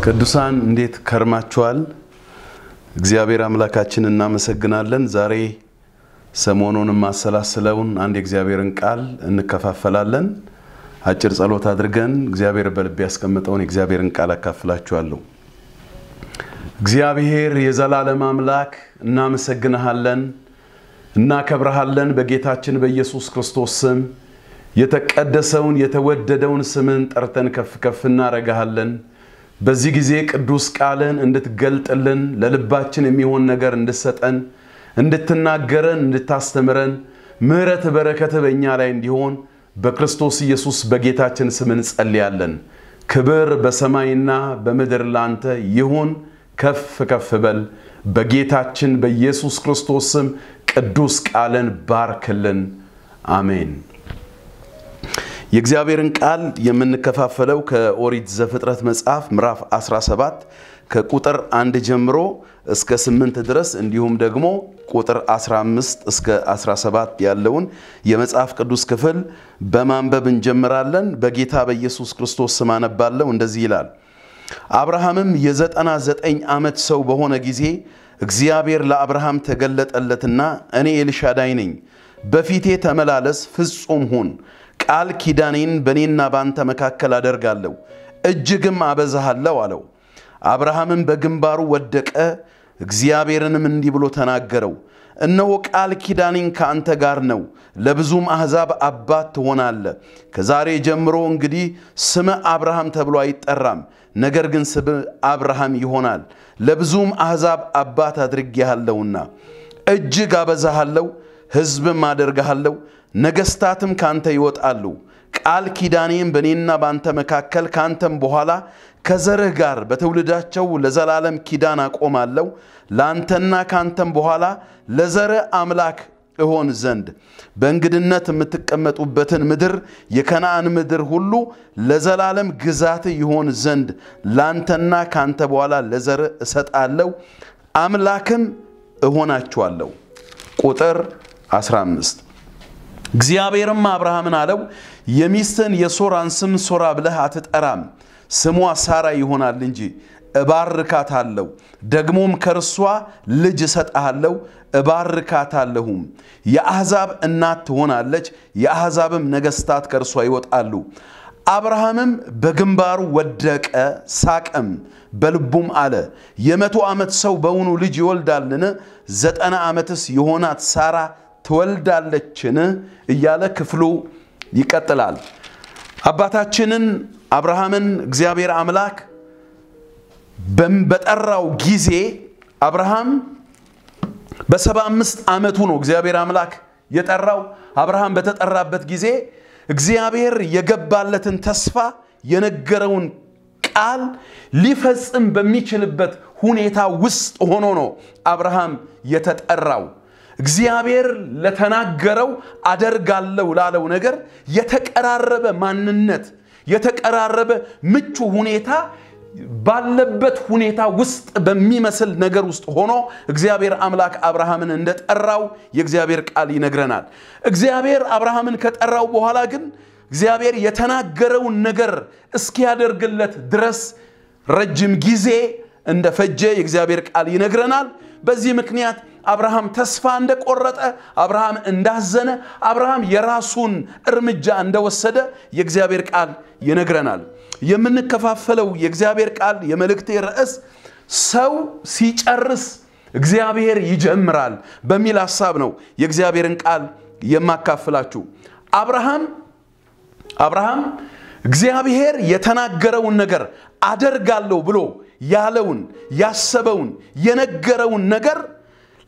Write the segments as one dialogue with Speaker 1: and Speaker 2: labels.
Speaker 1: ቅዱሳን እንዴት ከርማችኋል? እግዚአብሔር አምላካችን እናመሰግናለን። ዛሬ ሰሞኑን ማሰላስለውን አንድ እግዚአብሔርን ቃል እንከፋፈላለን። አጭር ጸሎት አድርገን እግዚአብሔር በልብ ያስቀመጠውን እግዚአብሔርን ቃል አካፍላችኋለሁ። እግዚአብሔር የዘላለም አምላክ እናመሰግናለን፣ እናከብራለን። በጌታችን በኢየሱስ ክርስቶስ ስም የተቀደሰውን የተወደደውን ስምን ጠርተን ከፍ እናረጋለን። በዚህ ጊዜ ቅዱስ ቃልን እንድትገልጥልን ለልባችን የሚሆን ነገር እንድትሰጠን እንድትናገረን እንድታስተምረን ምህረት በረከት በእኛ ላይ እንዲሆን በክርስቶስ ኢየሱስ በጌታችን ስም እንጸልያለን። ክብር በሰማይና በምድር ላንተ ይሁን። ከፍ በል በጌታችን በኢየሱስ ክርስቶስ ስም ቅዱስ ቃልን ባርክልን። አሜን። የእግዚአብሔርን ቃል የምንከፋፈለው ከኦሪት ዘፍጥረት መጽሐፍ ምዕራፍ 17 ከቁጥር 1 ጀምሮ እስከ 8 ድረስ እንዲሁም ደግሞ ቁጥር 15 እስከ 17 ያለውን የመጽሐፍ ቅዱስ ክፍል በማንበብ እንጀምራለን። በጌታ በኢየሱስ ክርስቶስ ስም አነባለሁ። እንደዚህ ይላል። አብርሃምም የ99 ዓመት ሰው በሆነ ጊዜ እግዚአብሔር ለአብርሃም ተገለጠለትና እኔ ኤልሻዳይ ነኝ፣ በፊቴ ተመላለስ፣ ፍጹም ሁን፣ ቃል ኪዳኔን በኔና ባንተ መካከል አደርጋለሁ፣ እጅግም አበዛሃለሁ አለው። አብርሃምም በግንባሩ ወደቀ፣ እግዚአብሔርንም እንዲህ ብሎ ተናገረው፣ እነሆ ቃል ኪዳኔን ከአንተ ጋር ነው፣ ለብዙም አሕዛብ አባት ትሆናለህ። ከዛሬ ጀምሮ እንግዲህ ስምህ አብርሃም ተብሎ አይጠራም፣ ነገር ግን ስምህ አብርሃም ይሆናል፣ ለብዙም አሕዛብ አባት አድርጌሃለሁና እጅግ አበዛሃለሁ፣ ሕዝብም አደርግሃለሁ፣ ነገስታትም ካንተ ይወጣሉ። ቃል ኪዳኔም በኔና ባንተ መካከል ካንተም በኋላ ከዘርህ ጋር በትውልዳቸው ለዘላለም ኪዳን አቆማለሁ፣ ላንተና ካንተም በኋላ ለዘርህ አምላክ እሆን ዘንድ በእንግድነት የምትቀመጡበትን ምድር የከነዓን ምድር ሁሉ ለዘላለም ግዛት ይሆን ዘንድ ላንተና ካንተ በኋላ ለዘርህ እሰጣለሁ፣ አምላክም እሆናችኋለሁ። ቁጥር 15 እግዚአብሔርም አብርሃምን አለው፣ የሚስትን የሶራን ስም ሶራ ብለህ አትጠራም፣ ስሟ ሳራ ይሆናል እንጂ እባርካታለሁ፣ ደግሞም ከርሷ ልጅ እሰጥሃለሁ፣ እባርካታለሁም፣ የአሕዛብ እናት ትሆናለች፣ የአሕዛብም ነገስታት ከርሷ ይወጣሉ። አብርሃምም በግንባሩ ወደቀ፣ ሳቀም፣ በልቡም አለ፣ የ100 ዓመት ሰው በውኑ ልጅ ይወልዳልን? 90 ዓመትስ የሆናት ሳራ ትወልዳለችን? እያለ ክፍሉ ይቀጥላል። አባታችንን አብርሃምን እግዚአብሔር አምላክ በጠራው ጊዜ አብርሃም በ75 ዓመቱ ነው እግዚአብሔር አምላክ የጠራው። አብርሃም በተጠራበት ጊዜ እግዚአብሔር የገባለትን ተስፋ የነገረውን ቃል ሊፈጽም በሚችልበት ሁኔታ ውስጥ ሆኖ ነው አብርሃም የተጠራው። እግዚአብሔር ለተናገረው አደርጋለሁ ላለው ነገር የተቀራረበ ማንነት የተቀራረበ ምቹ ሁኔታ ባለበት ሁኔታ ውስጥ በሚመስል ነገር ውስጥ ሆኖ እግዚአብሔር አምላክ አብርሃምን እንደጠራው የእግዚአብሔር ቃል ይነግረናል። እግዚአብሔር አብርሃምን ከጠራው በኋላ ግን እግዚአብሔር የተናገረውን ነገር እስኪያደርግለት ድረስ ረጅም ጊዜ እንደፈጀ የእግዚአብሔር ቃል ይነግረናል። በዚህ ምክንያት አብርሃም ተስፋ እንደቆረጠ፣ አብርሃም እንዳዘነ፣ አብርሃም የራሱን እርምጃ እንደወሰደ የእግዚአብሔር ቃል ይነግረናል። የምንከፋፈለው የእግዚአብሔር ቃል የመልእክቴ ርዕስ ሰው ሲጨርስ እግዚአብሔር ይጀምራል በሚል ሐሳብ ነው የእግዚአብሔርን ቃል የማካፍላችሁ። አብርሃም እግዚአብሔር የተናገረውን ነገር አደርጋለሁ ብሎ ያለውን ያሰበውን የነገረውን ነገር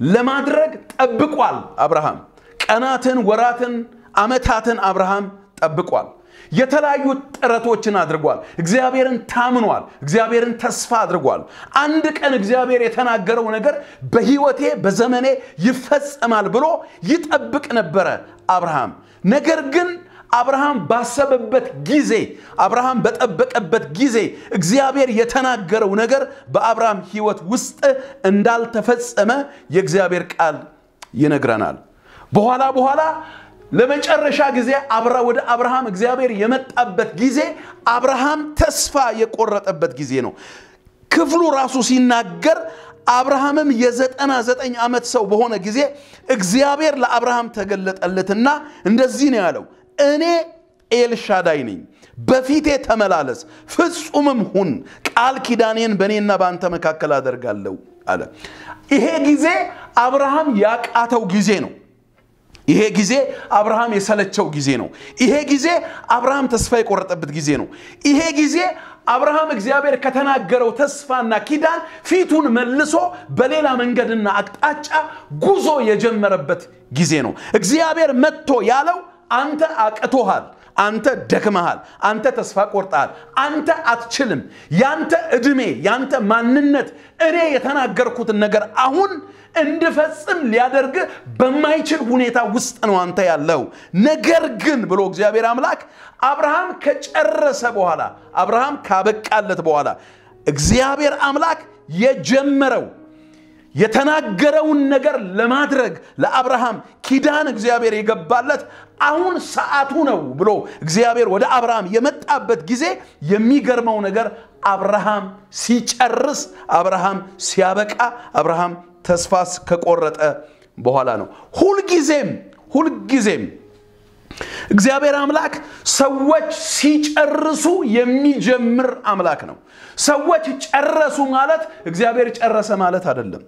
Speaker 1: ለማድረግ ጠብቋል። አብርሃም ቀናትን፣ ወራትን፣ ዓመታትን አብርሃም ጠብቋል። የተለያዩ ጥረቶችን አድርጓል። እግዚአብሔርን ታምኗል። እግዚአብሔርን ተስፋ አድርጓል። አንድ ቀን እግዚአብሔር የተናገረው ነገር በህይወቴ በዘመኔ ይፈጸማል ብሎ ይጠብቅ ነበር አብርሃም። ነገር ግን አብርሃም ባሰበበት ጊዜ አብርሃም በጠበቀበት ጊዜ እግዚአብሔር የተናገረው ነገር በአብርሃም ህይወት ውስጥ እንዳልተፈጸመ የእግዚአብሔር ቃል ይነግረናል። በኋላ ለመጨረሻ ጊዜ ወደ አብርሃም እግዚአብሔር የመጣበት ጊዜ አብርሃም ተስፋ የቆረጠበት ጊዜ ነው። ክፍሉ ራሱ ሲናገር አብርሃምም የ99 ዓመት ሰው በሆነ ጊዜ እግዚአብሔር ለአብርሃም ተገለጠለትና እንደዚህ ነው ያለው እኔ ኤልሻዳይ ነኝ በፊቴ ተመላለስ ፍጹምም ሁን ቃል ኪዳኔን በእኔና በአንተ መካከል አደርጋለሁ አለ ይሄ ጊዜ አብርሃም ያቃተው ጊዜ ነው ይሄ ጊዜ አብርሃም የሰለቸው ጊዜ ነው ይሄ ጊዜ አብርሃም ተስፋ የቆረጠበት ጊዜ ነው ይሄ ጊዜ አብርሃም እግዚአብሔር ከተናገረው ተስፋና ኪዳን ፊቱን መልሶ በሌላ መንገድና አቅጣጫ ጉዞ የጀመረበት ጊዜ ነው እግዚአብሔር መጥቶ ያለው አንተ አቅቶሃል አንተ ደክመሃል አንተ ተስፋ ቆርጣል አንተ አትችልም ያንተ እድሜ ያንተ ማንነት እኔ የተናገርኩት ነገር አሁን እንድፈጽም ሊያደርግ በማይችል ሁኔታ ውስጥ ነው አንተ ያለው ነገር ግን ብሎ እግዚአብሔር አምላክ አብርሃም ከጨረሰ በኋላ አብርሃም ካበቃለት በኋላ እግዚአብሔር አምላክ የጀመረው የተናገረውን ነገር ለማድረግ ለአብርሃም ኪዳን እግዚአብሔር የገባለት አሁን ሰዓቱ ነው ብሎ እግዚአብሔር ወደ አብርሃም የመጣበት ጊዜ የሚገርመው ነገር አብርሃም ሲጨርስ አብርሃም ሲያበቃ አብርሃም ተስፋስ ከቆረጠ በኋላ ነው ሁልጊዜም እግዚአብሔር አምላክ ሰዎች ሲጨርሱ የሚጀምር አምላክ ነው ሰዎች ጨረሱ ማለት እግዚአብሔር ጨረሰ ማለት አይደለም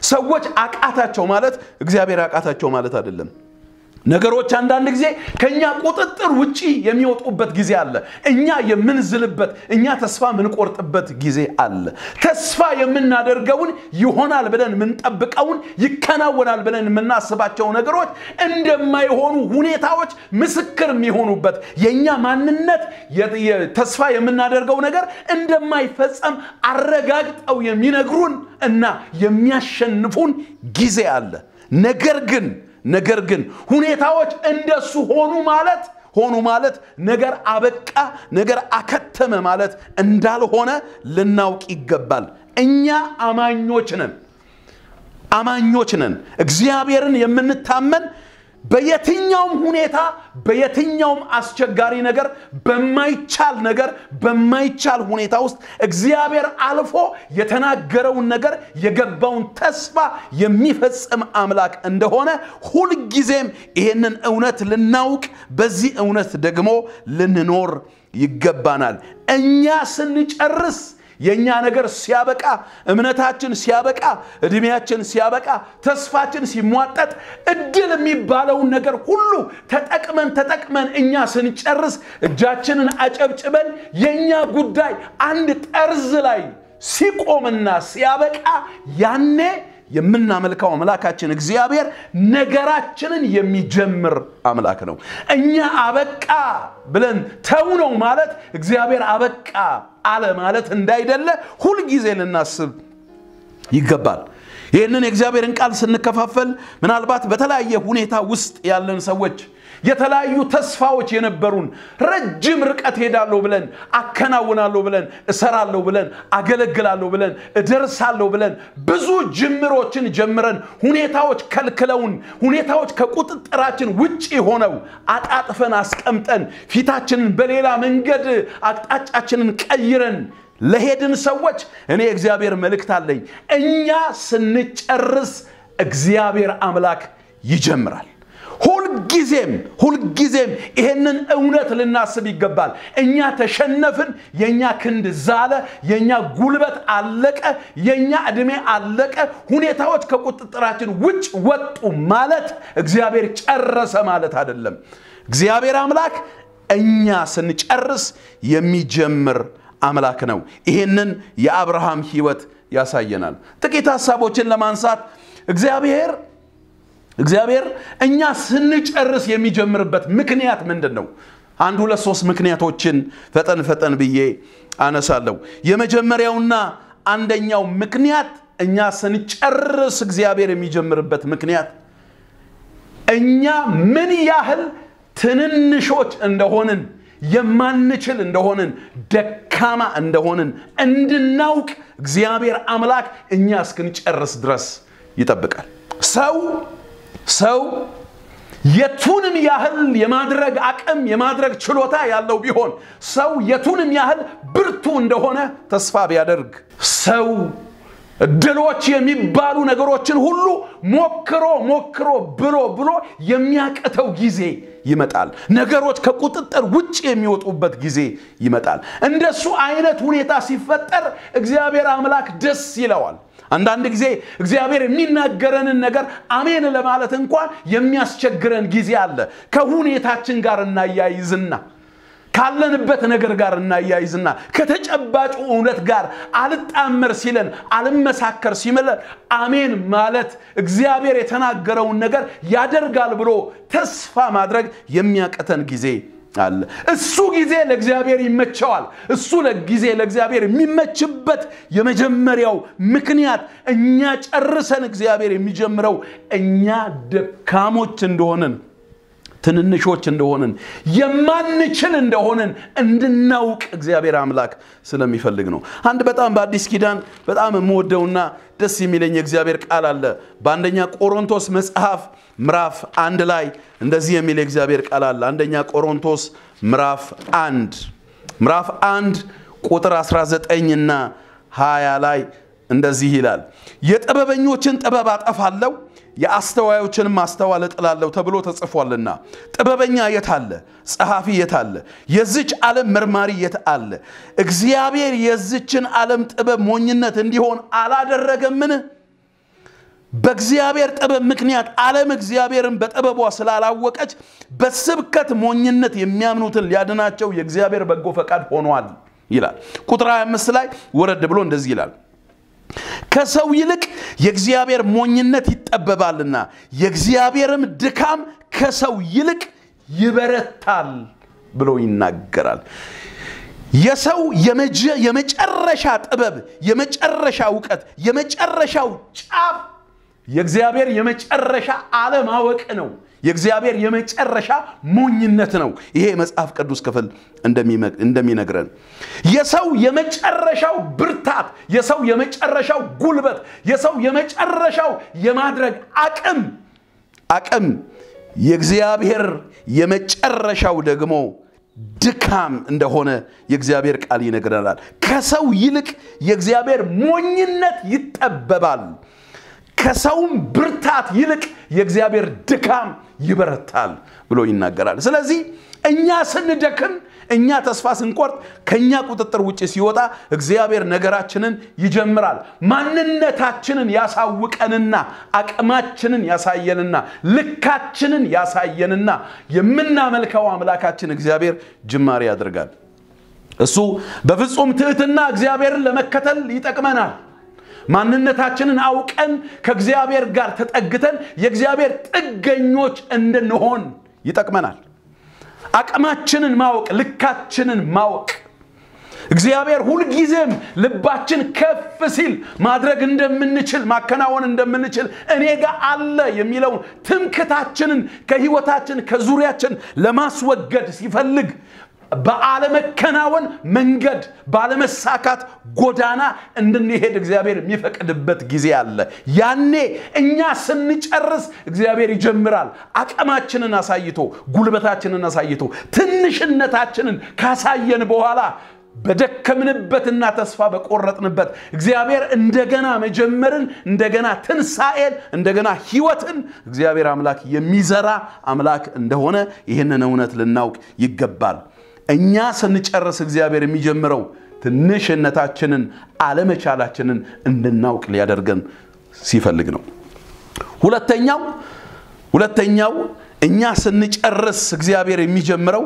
Speaker 1: ሰዎች አቃታቸው ማለት እግዚአብሔር አቃታቸው ማለት አይደለም ነገሮች አንዳንድ ጊዜ ከኛ ቁጥጥር ውጪ የሚወጡበት ጊዜ አለ እኛ የምንዝልበት እኛ ተስፋ ምንቆርጥበት ጊዜ አለ ተስፋ የምናደርገውን ይሆናል ብለን ምንጠብቀውን ይከናወናል ብለን ምናስባቸው ነገሮች እንደማይሆኑ ሁኔታዎች ምስክር የሚሆኑበት የኛ ማንነት ተስፋ የምናደርገው ነገር እንደማይፈጸም አረጋግጠው የሚነግሩን እና የሚያሸንፉን ጊዜ አለ ነገር ግን ሁኔታዎች እንደሱ ሆኑ ማለት ነገር አበቃ ነገር አከተመ ማለት እንዳልሆነ ልናውቅ ይገባል እኛ አማኞች ነን እግዚአብሔርን የምንታመን በየትኛውም ሁኔታ በየትኛውም አስቸጋሪ ነገር በማይቻል ሁኔታ ውስጥ እግዚአብሔር አልፎ የተናገረውን ነገር የገባውን ተስፋ የሚፈጽም አምላክ እንደሆነ ሁሉ ጊዜም ይሄንን እውነት ልናውቅ በዚህ እውነት ደግሞ ልንኖር ይገባናል እኛ ስንጨርስ የኛ ነገር ሲያበቃ እምነታችን ሲያበቃ እድሜያችን ሲያበቃ ተስፋችን ሲሟጠጥ እድል የሚባለው ነገር ሁሉ ተጠቅመን እኛ ስንጨርስ እጃችንን አጨብጭበን የኛ ጉዳይ አንድ ጠርዝ ላይ ሲቆምና ሲያበቃ ያኔ የምናመልከው አምላካችን እግዚአብሔር ነገራችንን የሚጀምር አምላክ ነው እኛ አበቃ ብለን ተውነው ማለት እግዚአብሔር አበቃ አለ ማለት እንዳይደለ ሁሉ ጊዜ ልናስብ ይገባል ይሄንን የእግዚአብሔርን ቃል ስንከፋፈል ምናልባት በተለያየ ሁኔታ ውስጥ ያለን ሰዎች የተለያዩ ተስፋዎች የነበሩን ረጅም ርቀት ሄዳለሁ ብለን አከናውናለሁ ብለን እሰራለሁ ብለን አገለግላለሁ ብለን እደርሳለሁ ብለን ብዙ ጅምሮችን ጀምረን ሁኔታዎች ከልክለውን ሁኔታዎች ከቁጥጥራችን ውጪ ሆነው አጣጥፈን አስቀምጠን ፊታችንን በሌላ መንገድ አቅጣጫችንን ቀይረን ለሄድን ሰዎች እኔ እግዚአብሔር መልእክት አለኝ እኛ ስንጨርስ እግዚአብሔር አምላክ ይጀምራል ሁልጊዜም ይሄንን እውነት ልናስብ ይገባል እኛ ተሸነፍን የኛ ክንድ ዛለ የኛ ጉልበት አለቀ የኛ እድሜ አለቀ ሁኔታዎች ከቁጥጥራችን ውጭ ወጡ ማለት እግዚአብሔር ጨረሰ ማለት አይደለም እግዚአብሔር አምላክ እኛ ስንጨርስ የሚጀምር አምላክ ነው ይሄንን የአብርሃም ሕይወት ያሳየናል ጥቂት ሐሳቦችን ለማንሳት እግዚአብሔር እኛ ስንጨርስ የሚጀምርበት ምክንያት ምንድነው አንድ ሁለት ሶስት ምክንያቶችን ፈጠን ብዬ አነሳለሁ የመጀመሪያውና አንደኛው ምክንያት እኛ ስንጨርስ እግዚአብሔር የሚጀምርበት ምክንያት እኛ ምን ያህል ትንንሾች እንደሆንን የማንችል እንደሆንን ደካማ እንደሆንን እንድናውቅ እግዚአብሔር አምላክ እኛ እስክንጨርስ ድረስ ይጠብቃል ሰው የቱንም ያህል የማድረግ አቅም የማድረግ ችሎታ ያለው ቢሆን ሰው የቱንም ያህል ብርቱ እንደሆነ ተስፋ ቢያደርግ ሰው ድሎች የሚባሉ ነገሮችን ሁሉ ሞክሮ ብሎ የሚያቀተው ጊዜ ይመጣል ነገሮች ከቁጥጥር ውጭ የሚወጡበት ጊዜ ይመጣል እንደሱ አይነት ሁኔታ ሲፈጠር እግዚአብሔር አምላክ ደስ ይለዋል አንዳንድ ጊዜ እግዚአብሔር የሚናገረንን ነገር አሜን ለማለት እንኳን የሚያስቸግረን ጊዜ አለ ከሁኔታችን ጋር እናያይዝና ካለንበት ነገር ጋር እናያይዝና ከተጨባጭ እውነት ጋር አልጣመር ሲለን አልመሳከር ሲመለ አሜን ማለት እግዚአብሔር የተናገረውን ነገር ያደርጋል ብሎ ተስፋ ማድረግ የሚያቀተን ጊዜ አለ እሱ ጊዜ ለእግዚአብሔር ይመቸዋል እሱ ለጊዜ ለእግዚአብሔር የሚመችበት የመጀመሪያው ምክንያት እኛ ጨርሰን እግዚአብሔር የሚጀምረው እኛ ደካሞች እንደሆነን ትንንሾች እንደሆነን የማንችል እንደሆነን እንድናውቅ እግዚአብሔር አምላክ ስለሚፈልግ ነው አንድ በጣም በአዲስ ኪዳን በጣም የምወደውና ደስ የሚለኝ እግዚአብሔር ቃል አለ በአንደኛ ቆሮንቶስ መጽሐፍ ምዕራፍ 1 ላይ እንደዚህ የሚል እግዚአብሔር ቃል አለ አንደኛ ቆሮንቶስ ምዕራፍ 1 ቁጥር 19 እና 20 ላይ እንደዚህ ይላል የጥበበኞችን ጥበብ አጠፋለሁ የአስተዋዮችን ማስተዋል እጥላለሁ ተብሎ ተጽፏልና ጥበበኛ የት አለ ጸሐፊ የት አለ የዚች ዓለም መርማሪ የት አለ እግዚአብሔር የዚችን ዓለም ጥበብ ሞኝነት እንዲሆን አላደረገምን በእግዚአብሔር ጥበብ ምክንያት ዓለም እግዚአብሔርን በጥበቧ ስላላወቀች በስብከት ሞኝነት የሚያምኑትን ሊያድናቸው የእግዚአብሔር በጎ ፈቃድ ሆኗል ይላል ቁጥር 25 ላይ ወረድ ብሎ እንደዚህ ይላል ከሰው ይልቅ የእግዚአብሔር ሞኝነት ይጠበባልና የእግዚአብሔርም ድካም ከሰው ይልቅ ይበረታል ብሎ ይናገራል የሰው የመጨረሻ ጥበብ የመጨረሻ ዕውቀት የመጨረሻው ጫፍ የእግዚአብሔር የመጨረሻ ዓለማወቅ ነው የእግዚአብሔር የመጨረሻ ሞኝነት ነው ይሄ መጽሐፍ ቅዱስ ክፍል እንደሚነግረን የሰው የመጨረሻው ብርታት የሰው የመጨረሻው ጉልበት የሰው የመጨረሻው የማድረግ አቅም የእግዚአብሔር የመጨረሻው ደግሞ ድካም እንደሆነ የእግዚአብሔር ቃል ይነግረናል ከሰው ይልቅ የእግዚአብሔር ሞኝነት ይጠበባል ከሰውም ብርታት ይልቅ የእግዚአብሔር ድካም ይበረታል ብሎ ይናገራል ስለዚህ እኛ ስንደክም እኛ ተስፋ ስንቆርጥ ከኛ ቁጥጥር ውጪ ሲወጣ እግዚአብሔር ነገራችንን ይጀምራል ማንነታችንን ያሳውቀንና አቅማችንን ያሳየንና ልካችንን ያሳየንና የምናመልከው አምላካችን እግዚአብሔር ጅማሬ ያደርጋል እሱ በፍጹም ትህትና እግዚአብሔርን ለመከተል ይጠቅመናል ማንነታችንን አውቀን ከእግዚአብሔር ጋር ተጠግተን የእግዚአብሔር ጥገኞች እንድንሆን ይጠቅመናል አቅማችንን ማወቅ ልካችንን ማወቅ እግዚአብሔር ሁሉ ጊዜም ልባችን ከፍ ሲል ማድረግ እንደምንችል ማከናወን እንደምንችል እኔ ጋር አለ የሚለው ትምክታችንን ከህይወታችን ከዙሪያችን ለማስወገድ ሲፈልግ በአለመከናወን መንገድ ባለመሳካት ጎዳና እንድንሄድ እግዚአብሔር የሚፈቅድበት ጊዜ አለ ያኔ እኛ ስንጨርስ እግዚአብሔር ይጀምራል አቅማችንን አሳይቶ ጉልበታችንን አሳይቶ ትንሽነታችንን ካሳየን በኋላ በደከምንበትና ተስፋ በቆረጥንበት እግዚአብሔር እንደገና መጀመርን እንደገና ትንሳኤን እንደገና ህይወትን እግዚአብሔር አምላክ የሚዘራ አምላክ እንደሆነ ይሄንን እውነት ልናውቅ ይገባል እኛ ስንጨርስ እግዚአብሔር የሚጀምረው ትንሽነታችንን አለመቻላችንን እንድናውቅ ሊያደርገን ሲፈልግ ነው ሁለተኛው እኛ ስንጨርስ እግዚአብሔር የሚጀምረው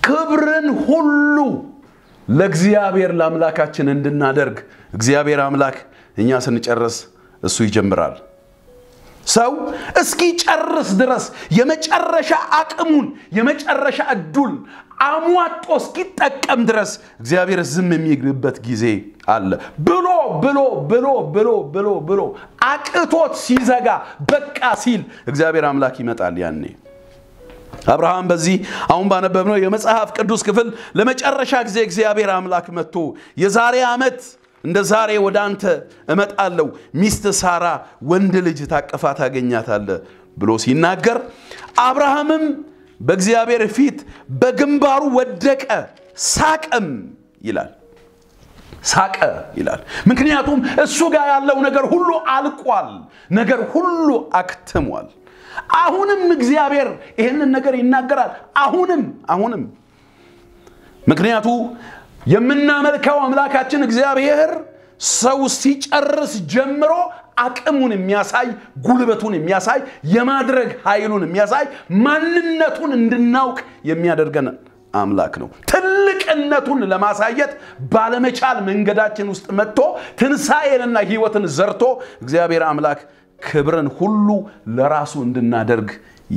Speaker 1: ክብርን ሁሉ ለእግዚአብሔር ለአምላካችን እንድናደርግ እግዚአብሔር አምላክ እኛ ስንጨርስ እሱ ይጀምራል ሰው እስኪ ጨርስ ድረስ የመጨረሻ አቅሙን የመጨረሻ እድል አሟጦ እስኪ ተጠቀም ድረስ እግዚአብሔር ዝም የሚግልበት ጊዜ አለ ብሎ አቅቶት ሲዘጋ በቃ ሲል እግዚአብሔር አምላክ ይመጣል ያኔ አብርሃም በዚህ አሁን ባነበብነው የመጽሐፍ ቅዱስ ክፍል ለመጨረሻ ጊዜ እግዚአብሔር አምላክ መጥቶ የዛሬ ዓመት እንደ ዛሬ ወደ አንተ እመጣለሁ ሚስት ሳራ ወንድ ልጅ ታቀፋ ታገኛታለህ ብሎ ሲናገር አብርሃምም በእግዚአብሔር ፊት በግንባሩ ወደቀ ሳቀም ይላል ሳቀ ይላል ምክንያቱም እሱ ጋር ያለው ነገር ሁሉ አልቋል ነገር ሁሉ አክተሟል አሁንም እግዚአብሔር ይሄንን ነገር ይናገራል አሁንም ምክንያቱ የምናመልከው አምላካችን እግዚአብሔር ሰው ሲጨርስ ጀምሮ አቅሙን የሚያሳይ ጉልበቱን የሚያሳይ የማድረግ ኃይሉን የሚያሳይ ማንነቱን እንድናውቅ የሚያደርገን አምላክ ነው ትልቅነቱን ለማሳየት ባለመቻል መንገዳችን ውስጥ መጥቶ ትንሳኤንና ህይወትን ዘርቶ እግዚአብሔር አምላክ ክብርን ሁሉ ለራሱ እንድናደርግ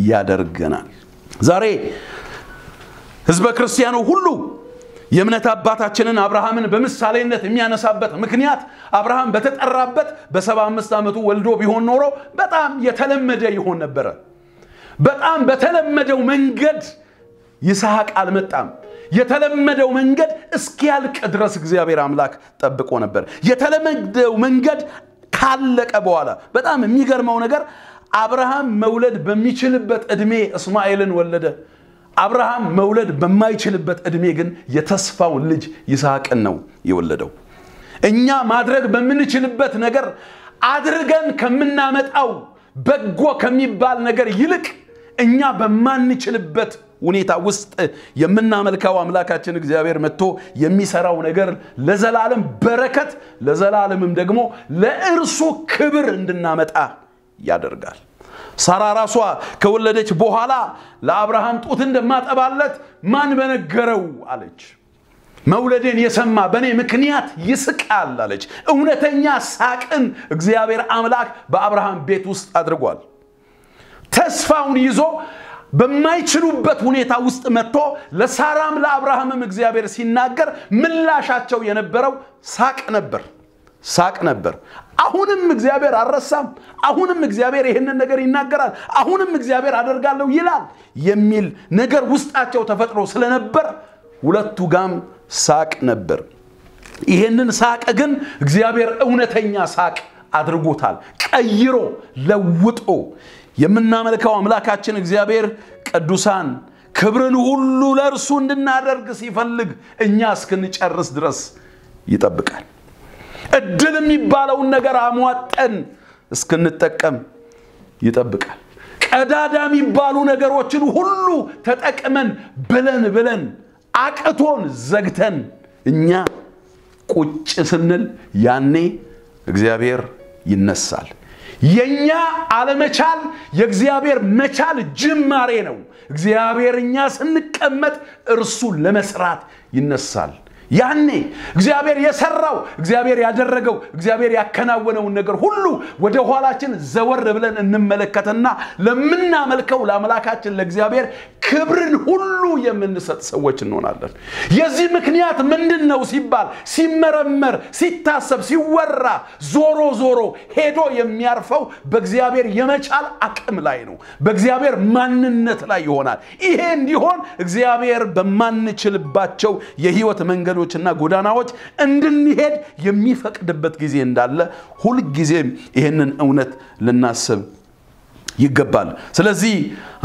Speaker 1: ያደርገናል ዛሬ ህዝበ ክርስቲያኑ ሁሉ የእምነት አባታችንን አብርሃምን በምሳሌነት የሚያነሳበት ምክንያት አብርሃም በተጠራበት በ75 ዓመቱ ወልዶ ቢሆን ኖሮ በጣም የተለመደ ይሆን ነበር በጣም በተለመደው መንገድ ይስሐቅ አልመጣም የተለመደው መንገድ እስኪያልቅ ድረስ እግዚአብሔር አምላክ ጠብቆ ነበር የተለመደው መንገድ ካለቀ በኋላ በጣም የሚገርመው ነገር አብርሃም መውለድ በሚችልበት እድሜ እስማኤልን ወለደ አብርሃም መውለድ በማይችልበት እድሜ ግን የተስፋው ልጅ ይስሐቅን ነው የወለደው እኛ ማድረግ በመንችልበት ነገር አድርገን ከመናመጣው በጎ ከሚባል ነገር ይልቅ እኛ በማንችልበት ሁኔታ ውስጥ የምናመልከው አምላካችን እግዚአብሔር መጥቶ የሚሰራው ነገር ለዘላለም በረከት ለዘላለምም ደግሞ ለእርሱ ክብር እንድናመጣ ያደርጋል ሳራ ራሷ ከወለደች በኋላ ለአብርሃም ጡት እንደማጠባለት ማን በነገረው አለች መውለዴን የሰማ በኔ ምክንያት ይስቃል አለች እውነተኛ ሳቅን እግዚአብሔር አምላክ በአብርሃም ቤት ውስጥ አድርጓል ተስፋውን ይዞ በማይችሉበት ሁኔታ ውስጥ መጥቶ ለሳራም ለአብርሃምም እግዚአብሔር ሲናገር ምላሻቸው የነበረው ሳቅ ነበር አሁንም እግዚአብሔር አረሳም አሁንም እግዚአብሔር ይሄንን ነገር ይናገራል አሁንም እግዚአብሔር አደርጋለሁ ይላል የሚል ነገር ውስጣቸው ተፈጥሮ ስለነበር ሁለቱ ጋም ሳቅ ነበር ይሄንን ሳቅ ግን እግዚአብሔር እውነተኛ ሳቅ አድርጎታል ቀይሮ ለውጦ የምናመልከው አምላካችን እግዚአብሔር ቅዱሳን ክብርን ሁሉ ለእርሱ እንድናደርግ ሲፈልግ እኛ እስክንጨርስ ድረስ ይጠብቃል እድል የሚባለው ነገር አሟጠን እስክንጠቀም ይጠብቃል ቀዳዳ የሚባሉ ነገሮችን ሁሉ ተጠቅመን ብለን አቅቶን ዘግተን እኛ ቁጭ ስንል ያኔ እግዚአብሔር ይነሳል የኛ አለመቻል የእግዚአብሔር መቻል ጅማሬ ነው እግዚአብሔርኛ ስንቀመጥ እርሱ ለመስራት ይነሳል ያኔ እግዚአብሔር የሰራው እግዚአብሔር ያደረገው እግዚአብሔር ያከናወነው ነገር ሁሉ ወደ ኋላችን ዘወር ብለን እንመለከተና ለምናመልከው ለአምላካችን ለእግዚአብሔር ክብርን ሁሉ የምንሰጥ ሰዎች እንሆናለን የዚህ ምክንያት ምንድነው ሲባል ሲመረመር ሲታሰብ ሲወራ ዞሮ ሄዶ የሚያርፈው በእግዚአብሔር የመቻል አቅም ላይ ነው በእግዚአብሔር ማንነት ላይ ይሆናል ይሄ እንዲሆን እግዚአብሔር በማንችልባቸው የህይወት መንገዶችና ጎዳናዎች እንድንሄድ የሚፈቅድበት ጊዜ እንዳለ ሁሉ ጊዜ ይሄንን እውነት ልናስብ ይገባል ስለዚህ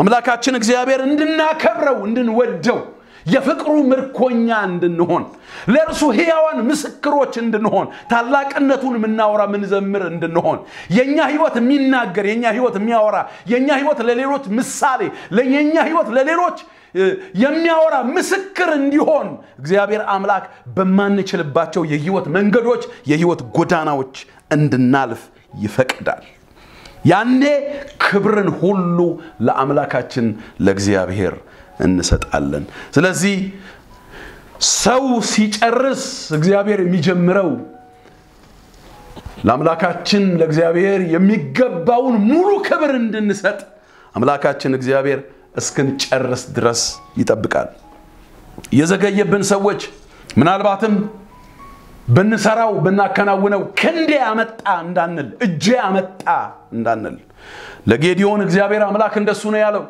Speaker 1: አምላካችን እግዚአብሔር እንድናከብረው እንድንወደው የፍቅሩ ምርኮኛ እንድንሆን ለእርሱ ሕያዋን ምስክሮች እንድንሆን ታላቅነቱን ምናወራ ምንዘምር እንድንሆን የኛ ህይወት የሚናገር የኛ ህይወት የሚያወራ የኛ ህይወት ለሌሎች ምሳሌ ለኛ ህይወት ለሌሎች የሚያወራ ምስክር እንዲሆን እግዚአብሔር አምላክ በማንችልባቸው የህይወት መንገዶች የህይወት ጎዳናዎች እንድናልፍ ይፈቅዳል ያኔ ክብርን ሁሉ ለአምላካችን ለእግዚአብሔር እንሰጣለን ስለዚህ ሰው ሲጨርስ እግዚአብሔር የሚጀምረው ለአምላካችን ለእግዚአብሔር የሚገባውን ሙሉ ክብር እንድንሰጥ አምላካችን እግዚአብሔር እስክንጨርስ ድረስ ይጠብቃል የዘገየብን ሰዎች ምናልባትም በንሰራው በናከናውነው ክንዴ አመጣ እንዳንል እጄ አመጣ እንዳንል ለጌዲዮን እግዚአብሔር አምላክ እንደሱ ነው ያለው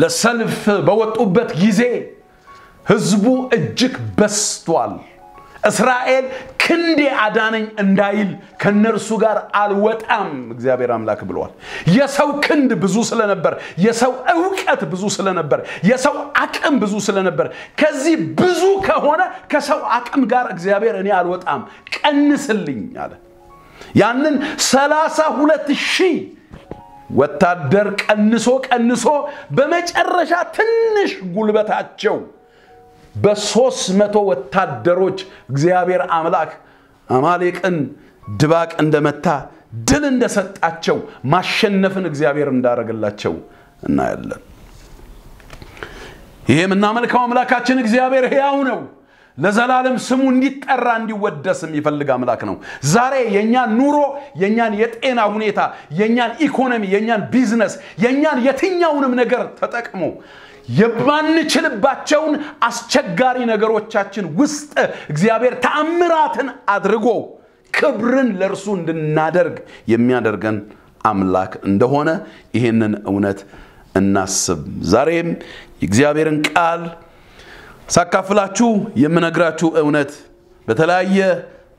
Speaker 1: ለሰልፍ በወጡበት ጊዜ ህዝቡ እጅግ በስቷል እስራኤል ክንዴ አዳነኝ እንዳይል ከነርሱ ጋር አልወጣም እግዚአብሔር አምላክ ብሏል። የሰው ክንድ ብዙ ስለነበር የሰው ዕውቀት ብዙ ስለነበር የሰው አቅም ብዙ ስለነበር ከዚህ ብዙ ከሆነ ከሰው አቅም ጋር እግዚአብሔር እኔ አልወጣም ቀንስልኝ አለ። ያንን 32000 ወታደር ቀንሶ በመጨረሻ ትንሽ ጉልበታቸው በ300 ወታደሮች እግዚአብሔር አምላክ አማሌቅን ድባቅ እንደመታ ድል እንደሰጣቸው ማሸነፍን እግዚአብሔር እንዳረጋላቸው እናያለን። ይሄም እናመልከው አምላካችን እግዚአብሔር ሕያው ነው። ለዘላለም ስሙ እንዲጠራ እንዲወደስ የሚፈልግ አምላክ ነው። ዛሬ የኛን ኑሮ የኛን የጤና ሁኔታ የኛን ኢኮኖሚ የኛን ቢዝነስ የኛን የትኛውንም ነገር ተጠቅሞ የማንችልባቸውን አስቸጋሪ ነገሮቻችን ውስጥ እግዚአብሔር ተአምራትን አድርጎ ክብርን ለርሱ እንድናደርግ የሚያደርገን አምላክ እንደሆነ ይሄንን እውነት እናስብ። ዛሬም የእግዚአብሔርን ቃል ሳካፍላችሁ የምነግራችሁ እውነት በተለያየ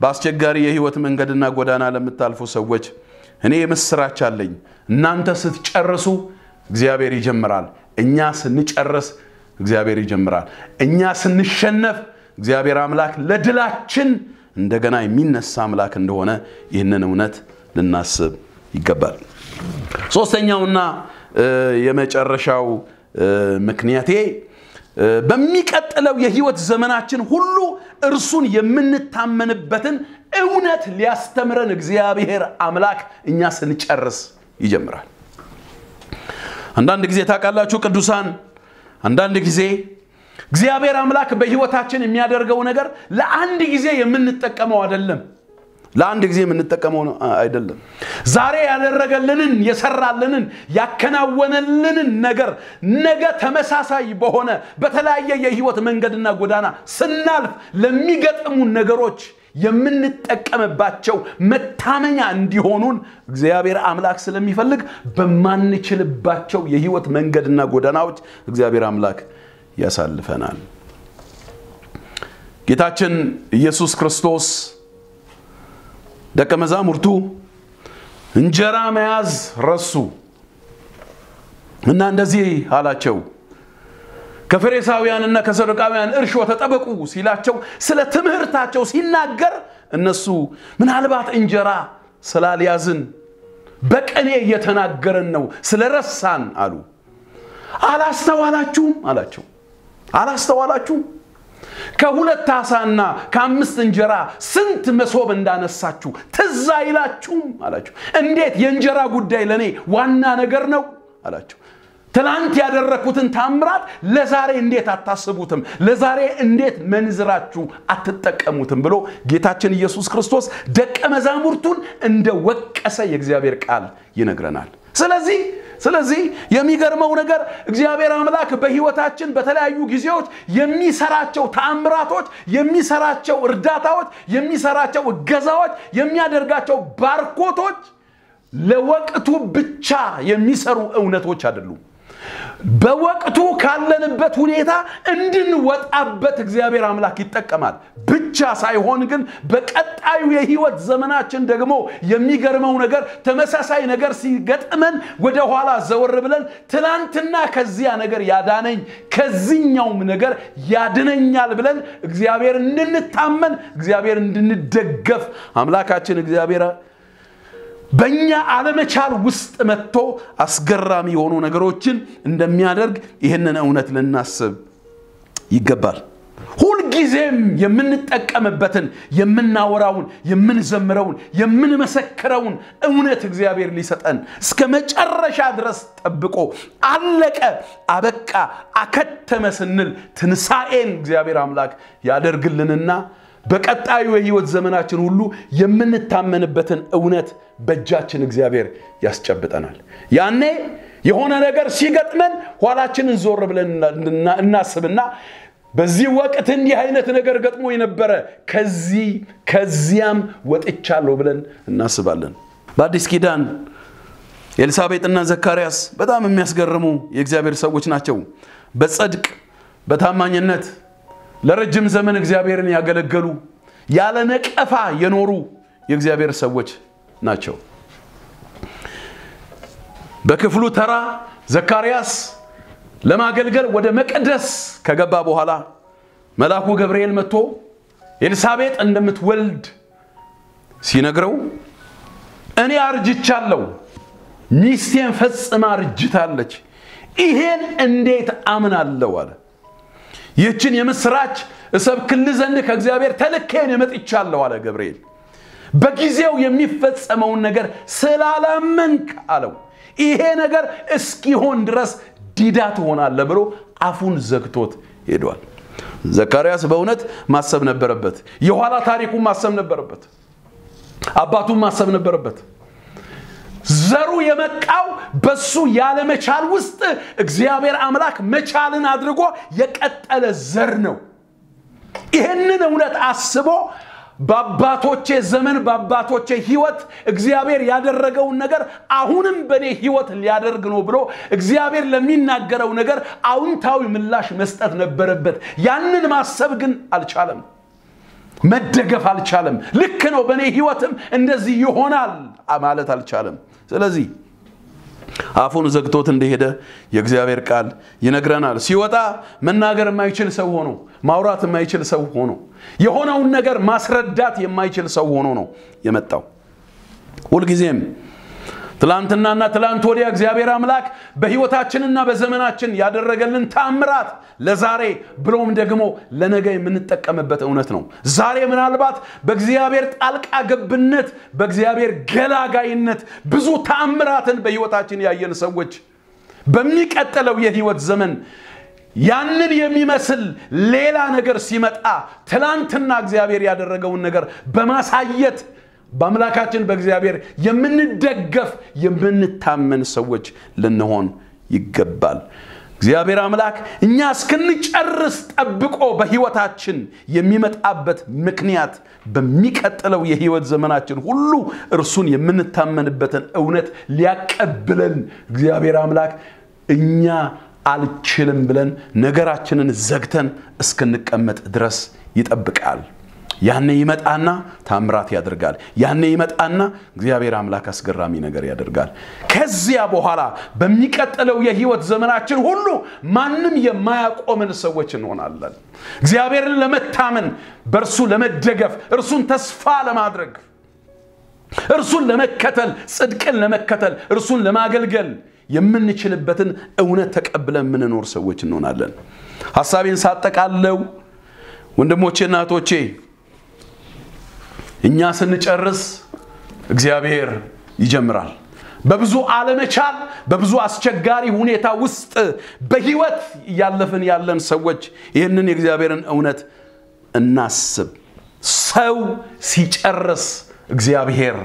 Speaker 1: በአስቸጋሪ የህይወት መንገድና ጎዳና ለምታልፉ ሰዎች እኔ ምስራች አለኝ። እናንተ ስትጨርሱ እግዚአብሔር ይጀምራል። እኛ ስንጨርስ እግዚአብሔር ይጀምራል። እኛ ስንሸነፍ እግዚአብሔር አምላክ ለድላችን እንደገና የሚነሳ አምላክ እንደሆነ ይህንን እውነት ልናስብ ይገባል። ሶስተኛውና የመጨረሻው ምክንያቴ በሚቀጥለው የህይወት ዘመናችን ሁሉ እርሱን የምንታመንበትን እውነት ሊያስተምረን እግዚአብሔር አምላክ እኛ ስንጨርስ ይጀምራል። አንዳንድ ጊዜ ታውቃላችሁ ቅዱሳን አንዳንድ ጊዜ እግዚአብሔር አምላክ በህይወታችን የሚያደርገው ነገር ለአንድ ጊዜ የምንጠቀመው አይደለም። ለአንድ ጊዜ የምንጠቀመው አይደለም። ዛሬ ያደረገልንን የሰራልንን ያከናወነልንን ነገር ነገ ተመሳሳይ በሆነ በተለያየ የህይወት መንገድና ጎዳና ስናልፍ ለሚገጥሙ ነገሮች የምንጠቀምባቸው መታመኛ እንዲሆኑን እግዚአብሔር አምላክ ስለሚፈልግ በማንችልባቸው የህይወት መንገድና ጎዳናዎች እግዚአብሔር አምላክ ያሳልፈናል። ጌታችን ኢየሱስ ክርስቶስ ደቀ መዛሙርቱ እንጀራ መያዝ ረሱ እና እንደዚህ አላቸው። ከፈሪሳውያንና ከሰዱቃውያን እርሾ ተጠበቁ ሲላቸው ስለ ትምህርታቸው ሲናገር እነሱ ምናልባት እንጀራ ስላልያዝን በቀኔ እየተናገረን ነው ስለረሳን አሉ። አላስተዋላችሁም አላቸው። አላስተዋላችሁም? ከሁለት ዓሳና ከአምስት እንጀራ ስንት መሶብ እንዳነሳችሁ ትዝ አይላችሁም አላቸው። እንዴት የእንጀራ ጉዳይ ለኔ ዋና ነገር ነው አላቸው። ትላንት ያደረኩትን ታምራት ለዛሬ እንዴት አታስቡትም? ለዛሬ እንዴት መንዝራችሁ አትጠቀሙትም? ብሎ ጌታችን ኢየሱስ ክርስቶስ ደቀ መዛሙርቱን እንደወቀሰ የእግዚአብሔር ቃል ይነግረናል። ስለዚህ የሚገርመው ነገር እግዚአብሔር አምላክ በህይወታችን በተለያዩ ጊዜዎች የሚሰራቸው ታምራቶች የሚሰራቸው እርዳታዎች የሚሰራቸው እገዛዎች የሚያደርጋቸው ባርኮቶች ለወቅቱ ብቻ የሚሰሩ እውነቶች አይደሉም። በወቅቱ ካለንበት ሁኔታ እንድንወጣበት እግዚአብሔር አምላክ ይጠቀማል ብቻ ሳይሆን ግን በቀጣዩ የህይወት ዘመናችን ደግሞ የሚገርመው ነገር ተመሳሳይ ነገር ሲገጥመን ወደ ኋላ ዘወር ብለን ትላንትና ከዚያ ነገር ያዳነኝ ከዚህኛውም ነገር ያድነኛል ብለን እግዚአብሔር እንድንታመን እግዚአብሔር እንድንደገፍ አምላካችን እግዚአብሔር በእኛ ዓለመቻል ውስጥ መጥቶ አስገራሚ የሆኑ ነገሮችን እንደሚያደርግ ይህንን እውነት ልናስብ ይገባል። ሁሉ ጊዜም የምንጠቀምበትን የምናወራውን የምንዘምረውን የምንመሰክረውን እውነት እግዚአብሔር ሊሰጠን እስከ መጨረሻ ድረስ ጠብቆ አለቀ አበቃ አከተመ ስንል ትንሳኤን እግዚአብሔር አምላክ ያደርግልንና በቀጣዩ የህይወት ዘመናችን ሁሉ የምንታመንበትን እውነት በእጃችን እግዚአብሔር ያስጨብጠናል። ያኔ የሆነ ነገር ሲገጥመን ኋላችንን ዞር ብለን እናስብና በዚህ ወቅት እንዲህ አይነት ነገር ገጥሞ የነበረ ከዚያም ወጥቻለሁ ብለን እናስባለን። በአዲስ ኪዳን ኤልሳቤጥና ዘካርያስ በጣም የሚያስገርሙ የእግዚአብሔር ሰዎች ናቸው። በጽድቅ በታማኝነት ለረጅም ዘመን እግዚአብሔርን ያገለገሉ ያለ ነቀፋ የኖሩ የእግዚአብሔር ሰዎች ናቸው። በክፍሉ ተራ ዘካርያስ ለማገልገል ወደ መቅደስ ከገባ በኋላ መልአኩ ገብርኤል መጥቶ ኤልሳቤጥ እንደምትወልድ ሲነግረው እኔ አርጅቻለሁ፣ ሚስቴን ፈጽማ አርጅታለች፣ ይሄን እንዴት አምናለሁ አለ። ይህችን የምስራች እሰብክልህ ዘንድ ከእግዚአብሔር ተልኬን መጥቻለሁ አለ ገብርኤል። በጊዜው የሚፈጸመውን ነገር ስላላመንክ አለው ይሄ ነገር እስኪሆን ድረስ ዲዳ ትሆናለህ ብሎ አፉን ዘግቶት ሄዷል። ዘካርያስ በእውነት ማሰብ ነበረበት። የኋላ ታሪኩን ማሰብ ነበረበት። አባቱን ማሰብ ነበረበት። ዘሩ የመቃው በሱ ያለ መቻል ውስጥ እግዚአብሔር አምላክ መቻልን አድርጎ የቀጠለ ዘር ነው። ይሄንን እውነት አስቦ በአባቶቼ ዘመን በአባቶቼ ህይወት እግዚአብሔር ያደረገውን ነገር አሁንም በኔ ህይወት ሊያደርግ ነው ብሎ እግዚአብሔር ለሚናገረው ነገር አውንታዊ ምላሽ መስጠት ነበረበት። ያንን ማሰብ ግን አልቻለም። መደገፍ አልቻለም። ልክ ነው በኔ ህይወትም እንደዚህ ይሆናል ማለት አልቻለም። ስለዚህ አፉን ዘግቶት እንደሄደ የእግዚአብሔር ቃል ይነግረናል። ሲወጣ መናገር የማይችል ሰው ሆኖ ማውራት የማይችል ሰው ሆኖ የሆነውን ነገር ማስረዳት የማይችል ሰው ሆኖ ነው የመጣው። ሁልጊዜም ትላንትናና ትላንት ወዲያ እግዚአብሔር አምላክ በህይወታችንና በዘመናችን ያደረገልን ተአምራት ለዛሬ ብሎም ደግሞ ለነገ የምንጠቀምበት እውነት ነው። ዛሬ ምናልባት በእግዚአብሔር ጣልቃ ገብነት በእግዚአብሔር ገላጋይነት ብዙ ተአምራትን በህይወታችን ያየን ሰዎች በሚቀጥለው የህይወት ዘመን ያንን የሚመስል ሌላ ነገር ሲመጣ ትላንትና እግዚአብሔር ያደረገውን ነገር በማሳየት በአምላካችን በእግዚአብሔር የምንደገፍ የምንታመን ሰዎች ልንሆን ይገባል። እግዚአብሔር አምላክ እኛ እስክንጨርስ ጠብቆ በህይወታችን የሚመጣበት ምክንያት በሚቀጥለው የህይወት ዘመናችን ሁሉ እርሱን የምንታመንበትን እውነት ሊያቀብለን እግዚአብሔር አምላክ እኛ አልችልም ብለን ነገራችንን ዘግተን እስክንቀመጥ ድረስ ይጠብቃል። ያኔ ይመጣና ታምራት ያደርጋል። ያኔ ይመጣና እግዚአብሔር አምላክ አስገራሚ ነገር ያደርጋል። ከዚያ በኋላ በሚቀጥለው የህይወት ዘመናችን ሁሉ ማንንም የማያቆመን ሰዎች እንሆናለን። እግዚአብሔርን ለመታመን በእርሱ ለመደገፍ እርሱን ተስፋ ለማድረግ እርሱን ለመከተል ጽድቅን ለመከተል እርሱን ለማገልገል የምንችልበትን እውነት ተቀብለን ምንኖር ሰዎች እንሆናለን። ሐሳቤን ሳጠቃለው ወንድሞቼና እህቶቼ እኛ ስንጨርስ እግዚአብሔር ይጀምራል። በብዙ ዓለመቻል በብዙ አስቸጋሪ ሁኔታ ውስጥ በህይወት ያለፈን ያለን ሰዎች ይሄንን የእግዚአብሔርን እውነት እናስብ። ሰው ሲጨርስ እግዚአብሔር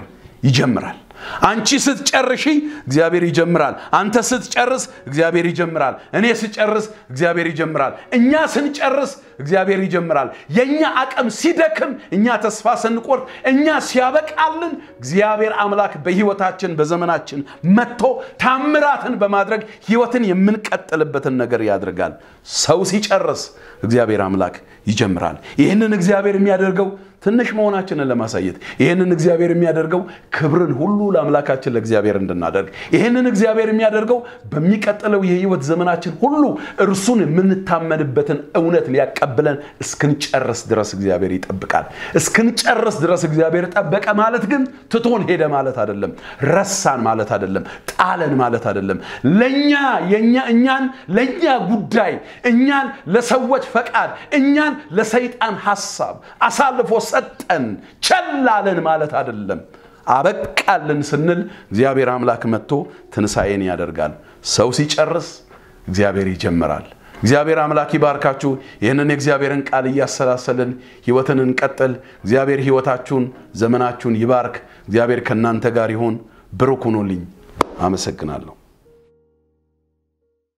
Speaker 1: ይጀምራል። አንቺ ስትጨርሺ እግዚአብሔር ይጀምራል። አንተ ስትጨርስ እግዚአብሔር ይጀምራል። እኔ ስጨርስ እግዚአብሔር ይጀምራል። እኛ ስንጨርስ እግዚአብሔር ይጀምራል። የኛ አቅም ሲደክም እኛ ተስፋ ስንቆርጥ እኛ ሲያበቃልን እግዚአብሔር አምላክ በህይወታችን በዘመናችን መጥቶ ታምራትን በማድረግ ህይወትን የምንቀጥልበትን ነገር ያደርጋል። ሰው ሲጨርስ እግዚአብሔር አምላክ ይጀምራል። ይሄንን እግዚአብሔር የሚያደርገው ትንሽ መሆናችንን ለማሳየት ይሄንን እግዚአብሔር የሚያደርገው ክብርን ሁሉ ለአምላካችን ለእግዚአብሔር እንድናደርግ ይሄንን እግዚአብሔር የሚያደርገው በሚቀጥለው የህይወት ዘመናችን ሁሉ እርሱን የምንታመንበትን እውነት ሊያቀብለን እስክንጨርስ ድረስ እግዚአብሔር ይጠብቃል። እስክንጨርስ ድረስ እግዚአብሔር ጠበቀ ማለት ግን ትቶን ሄደ ማለት አይደለም። ረሳን ማለት አይደለም። ጣለን ማለት አይደለም። እኛን ለኛ ጉዳይ እኛን ለሰዎች ፈቃድ እኛን ለሰይጣን ሐሳብ አሳልፎ ሰጠን ቸላለን ማለት አይደለም። አበቃልን ስንል እግዚአብሔር አምላክ መጥቶ ትንሳኤን ያደርጋል። ሰው ሲጨርስ እግዚአብሔር ይጀምራል። እግዚአብሔር አምላክ ይባርካችሁ። ይሄንን የእግዚአብሔርን ቃል ያሰላሰልን ህይወትን እንቀጥል። እግዚአብሔር ህይወታችሁን ዘመናችሁን ይባርክ። እግዚአብሔር ከናንተ ጋር ይሁን። ብሩክ ሁኑልኝ። አመሰግናለሁ።